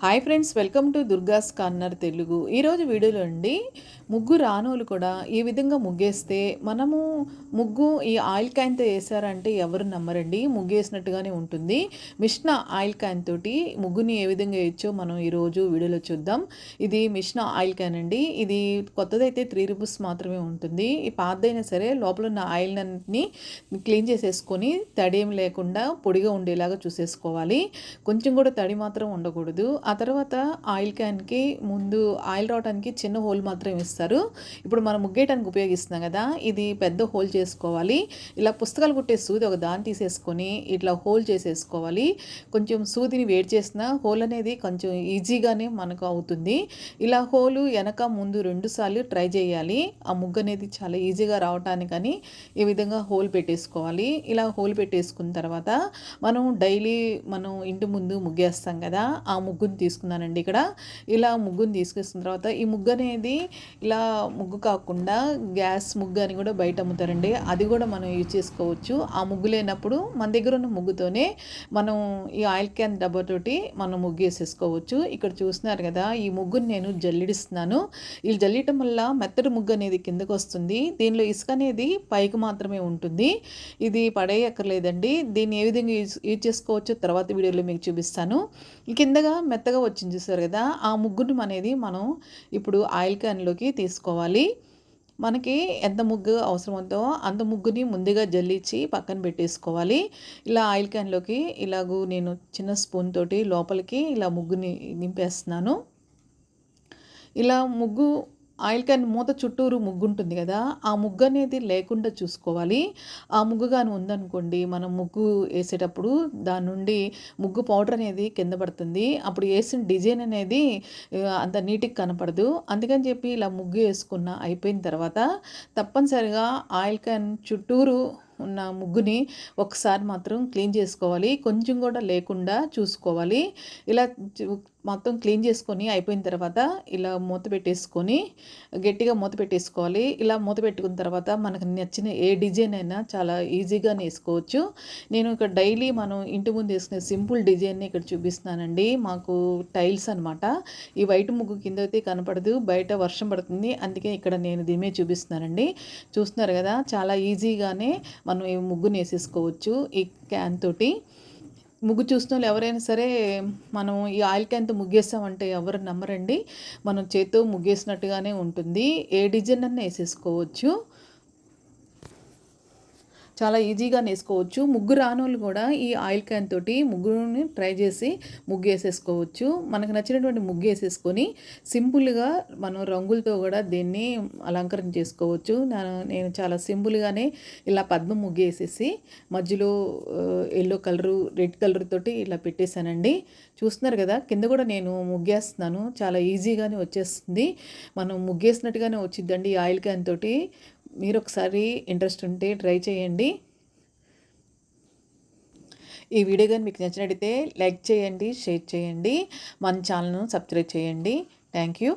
Hi friends, welcome to దుర్గాస్ corner Telugu. ఈరోజు వీడియోలో అండి ముగ్గు రానోళ్ళు కూడా ఈ విధంగా ముగ్గేస్తే మనము ముగ్గు ఈ ఆయిల్ క్యాన్తో వేసారంటే ఎవరు నమ్మరండి, ముగ్గు వేసినట్టుగానే ఉంటుంది. మిషన్ ఆయిల్ క్యాన్ తోటి ముగ్గుని ఏ విధంగా వేయచ్చో మనం ఈరోజు వీడియోలో చూద్దాం. ఇది మిషన్ ఆయిల్ క్యాన్ అండి. ఇది కొత్తదైతే 3 రూపీస్ మాత్రమే ఉంటుంది. ఈ పాతదైనా సరే లోపల ఉన్న ఆయిల్ అన్ని క్లీన్ చేసేసుకొని తడేం లేకుండా పొడిగా ఉండేలాగా చూసేసుకోవాలి. కొంచెం కూడా తడి మాత్రం ఉండకూడదు. ఆ తర్వాత ఆయిల్ క్యాన్కి ముందు ఆయిల్ రావడానికి చిన్న హోల్ మాత్రం ఇస్తారు. ఇప్పుడు మనం ముగ్గేయడానికి ఉపయోగిస్తున్నాం కదా, ఇది పెద్ద హోల్ చేసుకోవాలి. ఇలా పుస్తకాలు కుట్టే సూది ఒక దాన్ని తీసేసుకొని ఇట్లా హోల్ చేసేసుకోవాలి. కొంచెం సూదిని వేడి చేసిన హోల్ అనేది కొంచెం ఈజీగానే మనకు అవుతుంది. ఇలా హోలు వెనక ముందు 2 సార్లు ట్రై చేయాలి. ఆ ముగ్గు అనేది చాలా ఈజీగా రావటానికని ఈ విధంగా హోల్ పెట్టేసుకోవాలి. ఇలా హోల్ పెట్టేసుకున్న తర్వాత మనం ఇంటి ముందు ముగ్గేస్తాం కదా, ఆ ముగ్గుని తీసుకున్నానండి. ఇక్కడ ఇలా ముగ్గుని తీసుకొస్తున్న తర్వాత ఈ ముగ్గు అనేది ఇలా ముగ్గు కాకుండా గ్యాస్ ముగ్గు అని కూడా బయట అమ్ముతారండి, అది కూడా మనం యూజ్ చేసుకోవచ్చు. ఆ ముగ్గు లేనప్పుడు మన దగ్గర ఉన్న ముగ్గుతోనే మనం ఈ ఆయిల్ క్యాన్ డబ్బాతోటి మనం ముగ్గు వేసేసుకోవచ్చు. ఇక్కడ చూస్తున్నారు కదా, ఈ ముగ్గుని నేను జల్లిడిస్తున్నాను. ఈ జల్లియటం వల్ల మెత్తటి ముగ్గు అనేది కిందకు వస్తుంది. దీనిలో ఇసుక అనేది పైకి మాత్రమే ఉంటుంది. ఇది పడేయక్కర్లేదండి. దీన్ని ఏ విధంగా యూజ్ చేసుకోవచ్చో తర్వాత వీడియోలో మీకు చూపిస్తాను. ఈ కిందగా మెత్తగా వచ్చింది చూసారు కదా, ఆ ముగ్గును అనేది మనం ఇప్పుడు ఆయిల్ క్యాన్లోకి తీసుకోవాలి. మనకి ఎంత ముగ్గు అవసరమవుతో అంత ముగ్గుని ముందుగా జల్లించి పక్కన పెట్టేసుకోవాలి. ఇలా ఆయిల్ క్యాన్లోకి ఇలాగూ నేను చిన్న స్పూన్ తోటి లోపలికి ఇలా ముగ్గుని నింపేస్తున్నాను. ఇలా ముగ్గు ఆయిల్ క్యాన్ మూత చుట్టూరు ముగ్గు ఉంటుంది కదా, ఆ ముగ్గు అనేది లేకుండా చూసుకోవాలి. ఆ ముగ్గు కానీ ఉందనుకోండి, మనం ముగ్గు వేసేటప్పుడు దాని నుండి ముగ్గు పౌడర్ అనేది కింద పడుతుంది. అప్పుడు వేసిన డిజైన్ అనేది అంత నీట్గా కనపడదు. అందుకని చెప్పి ఇలా ముగ్గు వేసుకున్న అయిపోయిన తర్వాత తప్పనిసరిగా ఆయిల్ క్యాన్ చుట్టూరు ఉన్న ముగ్గుని ఒకసారి మాత్రం క్లీన్ చేసుకోవాలి. కొంచెం కూడా లేకుండా చూసుకోవాలి. ఇలా మొత్తం క్లీన్ చేసుకొని అయిపోయిన తర్వాత ఇలా మూత పెట్టేసుకొని గట్టిగా మూత పెట్టేసుకోవాలి. ఇలా మూత పెట్టుకున్న తర్వాత మనకు నచ్చిన ఏ డిజైన్ అయినా చాలా ఈజీగా వేసుకోవచ్చు. నేను ఇక్కడ డైలీ మనం ఇంటి ముందు వేసుకునే సింపుల్ డిజైన్ని ఇక్కడ చూపిస్తున్నానండి. మాకు టైల్స్ అనమాట. ఈ వైట్ ముగ్గు కింద అయితే కనపడదు, బయట వర్షం పడుతుంది, అందుకే ఇక్కడ నేను దీమే చూపిస్తున్నానండి. చూస్తున్నారు కదా, చాలా ఈజీగానే మనం ఈ ముగ్గుని వేసేసుకోవచ్చు. ఈ క్యాన్ తోటి ముగ్గు చూసిన వాళ్ళు ఎవరైనా సరే మనం ఈ ఆయిల్ క్యాన్తో ముగ్గేస్తామంటే ఎవరు నమ్మరండి. మనం చేత్తో ముగ్గేసినట్టుగానే ఉంటుంది. ఏ డిజైన్ అన్నా వేసేసుకోవచ్చు, చాలా ఈజీగా వేసుకోవచ్చు. ముగ్గు రానోళ్ళు కూడా ఈ ఆయిల్ క్యాన్ తోటి ముగ్గుని ట్రై చేసి ముగ్గు వేసేసుకోవచ్చు. మనకు నచ్చినటువంటి ముగ్గు వేసేసుకొని సింపుల్గా మనం రంగులతో కూడా దీన్ని అలంకరణ చేసుకోవచ్చు. నేను చాలా సింపుల్గానే ఇలా పద్మ ముగ్గు వేసేసి మధ్యలో ఎల్లో కలరు, రెడ్ కలర్ తోటి ఇలా పెట్టేశానండి. చూస్తున్నారు కదా, కింద కూడా నేను ముగ్గేస్తున్నాను. చాలా ఈజీగానే వచ్చేస్తుంది, మనం ముగ్గేసినట్టుగానే వచ్చిద్దండి ఈ ఆయిల్ క్యాన్ తోటి. మీరు ఒకసారి ఇంట్రెస్ట్ ఉంటే ట్రై చేయండి. ఈ వీడియో కానీ మీకు నచ్చినట్టయితే లైక్ చేయండి, షేర్ చేయండి, మన ఛానల్ను సబ్స్క్రైబ్ చేయండి. Thank you.